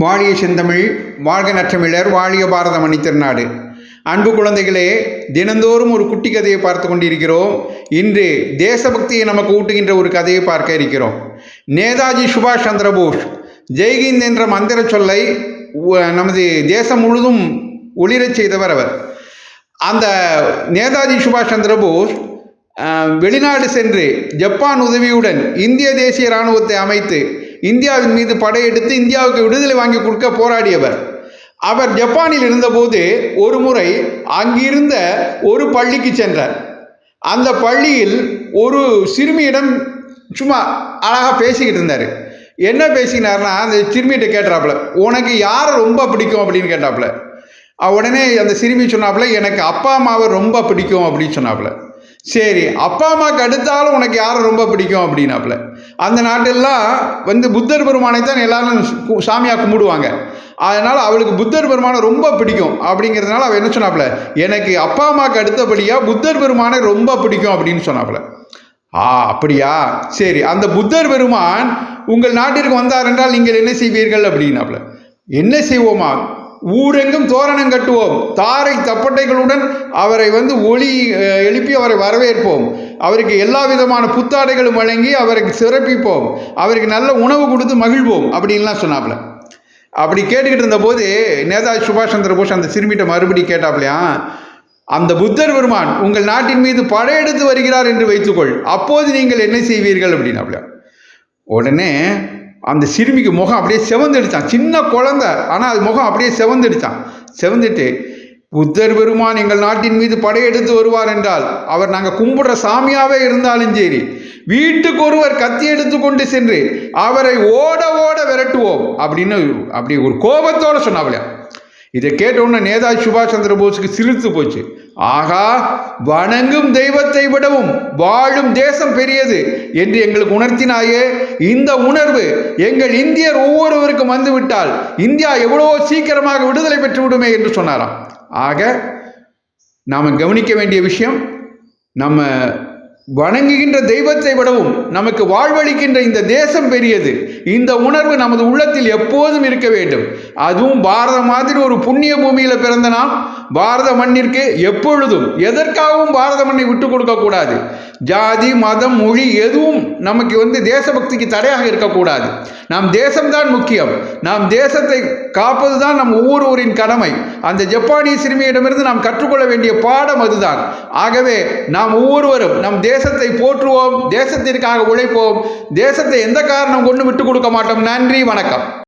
வாழிய செந்தமிழ் வாழ்க நற்றமிழர் வாழிய பாரத மணி திருநாடு. அன்பு குழந்தைகளே, தினந்தோறும் ஒரு குட்டி கதையை பார்த்து கொண்டிருக்கிறோம். இன்று தேசபக்தியை நமக்கு ஊட்டுகின்ற ஒரு கதையை பார்க்க இருக்கிறோம். நேதாஜி சுபாஷ் சந்திர போஸ் ஜெய்ஹிந்த் என்ற மந்திர சொல்லை நமது தேசம் முழுதும் ஒளிரச் செய்தவர் அவர். அந்த நேதாஜி சுபாஷ் சந்திர போஸ் வெளிநாடு சென்று ஜப்பான் உதவியுடன் இந்திய தேசிய இராணுவத்தை அமைத்து இந்தியாவின் மீது படையெடுத்து இந்தியாவுக்கு விடுதலை வாங்கி கொடுக்க போராடியவர். அவர் ஜப்பானில் இருந்தபோது ஒரு முறை அங்கிருந்த ஒரு பள்ளிக்கு சென்றார். அந்த பள்ளியில் ஒரு சிறுமியிடம் சும்மா அழகாக பேசிக்கிட்டு இருந்தார். என்ன பேசினார்னா, அந்த சிறுமிகிட்ட கேட்டாப்புல, உனக்கு யாரை ரொம்ப பிடிக்கும் அப்படின்னு கேட்டாப்புல. உடனே அந்த சிறுமி சொன்னாப்புல, எனக்கு அப்பா அம்மாவை ரொம்ப பிடிக்கும் அப்படின்னு சொன்னாப்புல. சரி, அப்பா அம்மாவுக்கு அடுத்தாலும் உனக்கு யாரை ரொம்ப பிடிக்கும் அப்படின்னாப்புல. அந்த நாட்டெல்லாம் புத்தர் பெருமானை தான் எல்லாரும் சாமியாக கும்பிடுவாங்க. அதனால் அவளுக்கு புத்தர் பெருமானை ரொம்ப பிடிக்கும். அப்படிங்கிறதுனால அவள் என்ன சொன்னாப்புல, எனக்கு அப்பா அம்மாவுக்கு அடுத்தபடியாக புத்தர் பெருமானை ரொம்ப பிடிக்கும் அப்படின்னு சொன்னாப்புல. அப்படியா, சரி, அந்த புத்தர் பெருமான் உங்கள் நாட்டிற்கு வந்தார் என்றால் நீங்கள் என்ன செய்வீர்கள் அப்படின்னாப்புல. என்ன செய்வோமா, ஊரெங்கும் தோரணம் கட்டுவோம், தாரை தப்பட்டைகளுடன் அவரை ஒளி எழுப்பி அவரை வரவேற்போம், அவருக்கு எல்லா விதமான புத்தாடைகளும் வழங்கி அவருக்கு சிறப்பிப்போம், அவருக்கு நல்ல உணவு கொடுத்து மகிழ்வோம் அப்படின்லாம் சொன்னாப்புல. அப்படி கேட்டுக்கிட்டு இருந்தபோது நேதாஜி சுபாஷ் சந்திர போஸ் அந்த சிறுமிகிட்ட மறுபடி கேட்டாப்லையா, அந்த புத்தர் பெருமான் உங்கள் நாட்டின் மீது படையெடுத்து வருகிறார் என்று வைத்துக்கொள், அப்போது நீங்கள் என்ன செய்வீர்கள் அப்படின்னாப்ல. உடனே அந்த சிறுமிக்கு முகம் அப்படியே செவந்தெடுத்தான். சின்ன குழந்தை, ஆனால் அது முகம் அப்படியே செவந்தெடுத்தான். செவந்துட்டு, புத்தர் பெருமான் எங்கள் நாட்டின் மீது படையெடுத்து வருவார் என்றால் அவர் நாங்கள் கும்பிடுற சாமியாகவே இருந்தாலும் சரி, வீட்டுக்கு ஒருவர் கத்தி எடுத்து கொண்டு சென்று அவரை ஓட ஓட விரட்டுவோம் அப்படின்னு அப்படி ஒரு கோபத்தோடு சொன்னாவில்லையா. இதை கேட்டவுடனே நேதாஜி சுபாஷ் சந்திர போஸுக்கு சிலிர்த்து போச்சு. ஆகா, வணங்கும் தெய்வத்தை விடவும் வாழும் தேசம் பெரியது என்று எங்களுக்கு உணர்த்தினாயே, இந்த உணர்வு எங்கள் இந்தியர் ஒவ்வொருவருக்கும் வந்துவிட்டால் இந்தியா எவ்வளவோ சீக்கிரமாக விடுதலை பெற்று விடுமே என்று சொன்னாராம். ஆக நாம் கவனிக்க வேண்டிய விஷயம், நம்ம வணங்குகின்ற தெய்வத்தை விடவும் நமக்கு வாழ்வளிக்கின்ற இந்த தேசம் பெரியது. இந்த உணர்வு நமது உள்ளத்தில் எப்போதும் இருக்க வேண்டும். அதுவும் பாரத மாதிரி ஒரு புண்ணிய பூமியில் பிறந்த நாம் பாரத மண்ணிற்கு எப்பொழுதும் எதற்காகவும் பாரத மண்ணை விட்டு கொடுக்கக்கூடாது. ஜாதி மதம் மொழி எதுவும் நமக்கு தேசபக்திக்கு தடையாக இருக்கக்கூடாது. நம் தேசம்தான் முக்கியம். நாம் தேசத்தை காப்பது தான் நம் ஒவ்வொருவரின் கடமை. அந்த ஜப்பானிய சிறுமியிடமிருந்து நாம் கற்றுக்கொள்ள வேண்டிய பாடம் அதுதான். ஆகவே நாம் ஒவ்வொருவரும் நம் தேசத்தை போற்றுவோம், தேசத்திற்காக உழைப்போம், தேசத்தை எந்த காரணம் கொண்டு விட்டு கொடுக்க மாட்டோம். நன்றி, வணக்கம்.